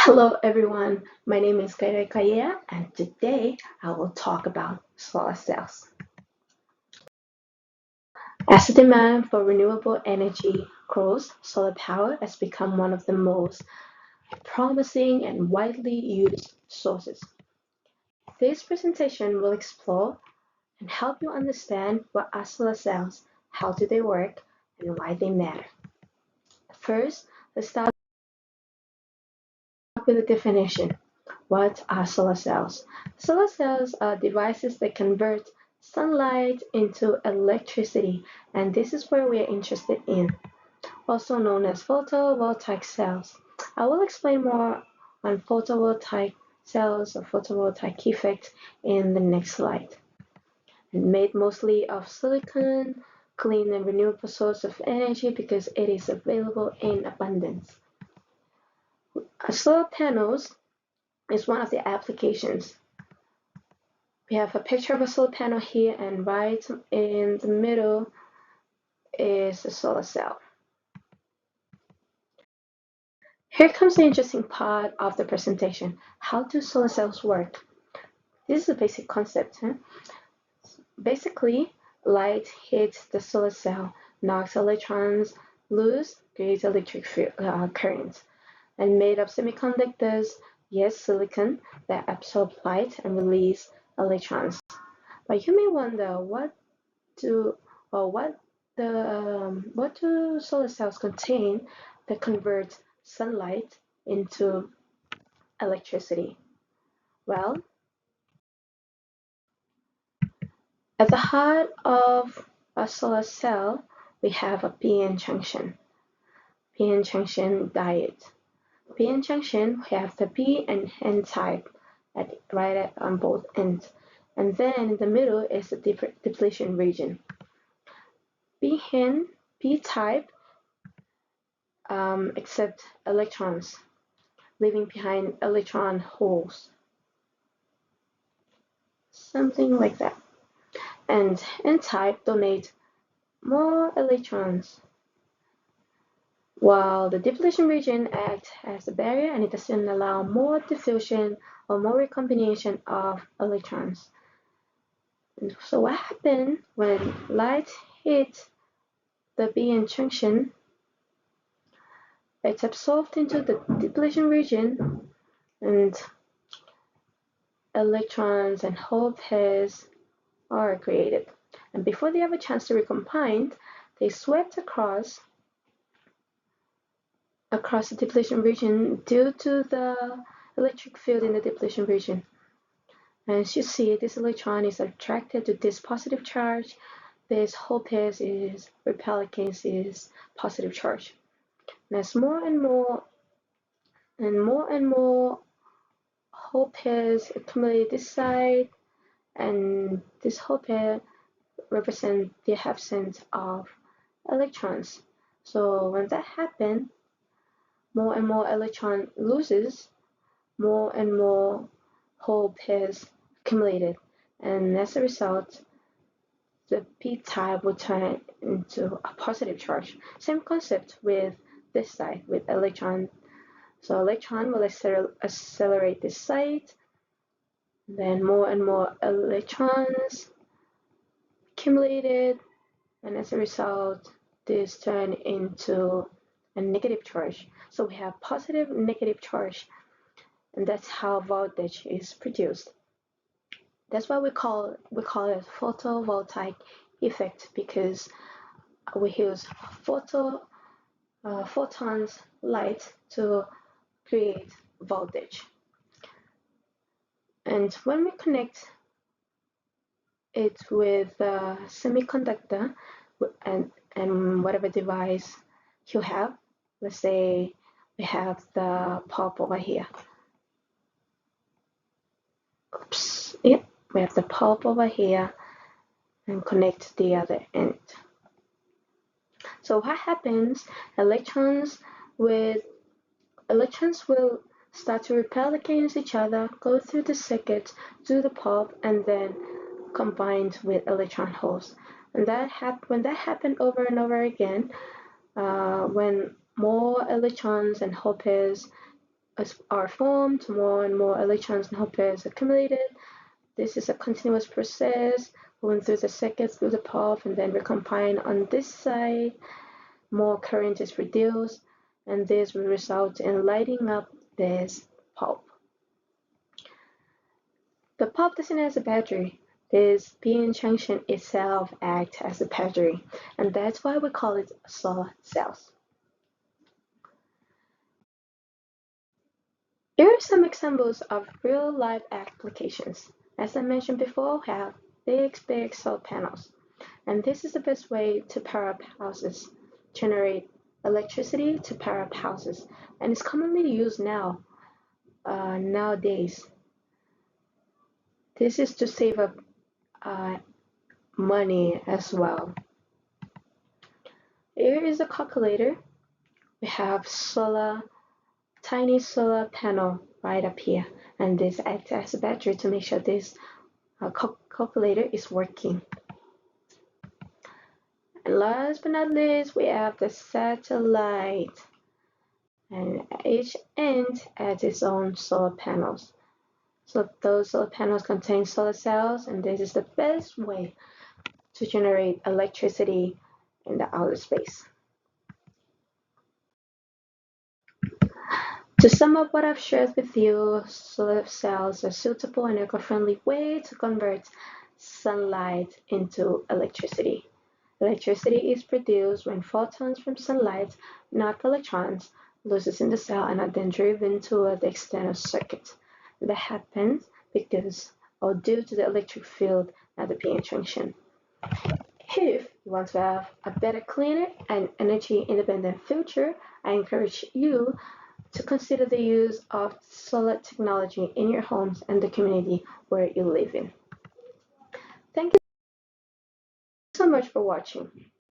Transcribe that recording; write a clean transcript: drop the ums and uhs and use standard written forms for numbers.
Hello everyone, my name is Kaiea and today I will talk about solar cells. As the demand for renewable energy grows, solar power has become one of the most promising and widely used sources. This presentation will explore and help you understand what are solar cells, how do they work, and why they matter. First, let's start with a definition. What are solar cells? Solar cells are devices that convert sunlight into electricity, and this is where we are interested in, also known as photovoltaic cells. I will explain more on photovoltaic cells or photovoltaic effect in the next slide. Made mostly of silicon, clean and renewable source of energy because it is available in abundance. Solar panels is one of the applications. We have a picture of a solar panel here, and right in the middle is a solar cell. Here comes the interesting part of the presentation. How do solar cells work? This is a basic concept. Basically, light hits the solar cell, knocks electrons loose, creates electric currents, and made of semiconductors, yes, silicon, that absorb light and release electrons. But you may wonder do what do solar cells contain that convert sunlight into electricity? Well, at the heart of a solar cell, we have a p-n junction. P-n junction diode. P-n junction, we have the p and n type on both ends, and then in the middle is the depletion region. P-type accept electrons, leaving behind electron holes, something like that. And N-type donate more electrons, while the depletion region acts as a barrier and it doesn't allow more diffusion or more recombination of electrons. And so what happens when light hits the p-n junction? It's absorbed into the depletion region, and electrons and hole pairs are created. And before they have a chance to recombine, they swept across the depletion region due to the electric field in the depletion region. And as you see, this electron is attracted to this positive charge. This hole pairs is repel against this positive charge. And as more and more hole pairs accumulate this side, and this hole pair represent the absence of electrons. So when that happens, more and more electron loses, more and more hole pairs accumulated, and as a result, the p-type will turn into a positive charge. Same concept with this side, with electron. So electron will accelerate this side, then more and more electrons accumulated, and as a result, this turn into a negative charge. So we have positive, negative charge, and that's how voltage is produced. That's why we call it photovoltaic effect, because we use photons light to create voltage. And when we connect it with a semiconductor and whatever device you have, let's say we have the pulp over here. Oops, yep, we have the pulp over here and connect the other end. So what happens? Electrons will start to repel against each other, go through the circuit to the pulp, and then combined with electron holes. And when that happened over and over again, when more electrons and hole pairs are formed, more and more electrons and hole pairs accumulated. This is a continuous process going through the circuit, through the pulp, and then recombine on this side. More current is reduced, and this will result in lighting up this pulp. The pulp doesn't have a battery. This p-n junction itself acts as a battery, and that's why we call it solar cells. Here are some examples of real-life applications. As I mentioned before, we have big solar panels, and this is the best way to power up houses, generate electricity to power up houses, and it's commonly used nowadays. This is to save up money as well. Here is a calculator. We have tiny solar panel right up here, and this acts as a battery to make sure this calculator is working. And last but not least, we have the satellite, and each end has its own solar panels. So those solar panels contain solar cells, and this is the best way to generate electricity in the outer space. To sum up what I've shared with you, solar cells are a suitable and eco-friendly way to convert sunlight into electricity. Electricity is produced when photons from sunlight, not electrons, loses in the cell and are then driven toward the external circuit. That happens because or due to the electric field at the p-n junction. If you want to have a better, cleaner, and energy-independent future, I encourage you to consider the use of solar technology in your homes and the community where you live in. Thank you so much for watching.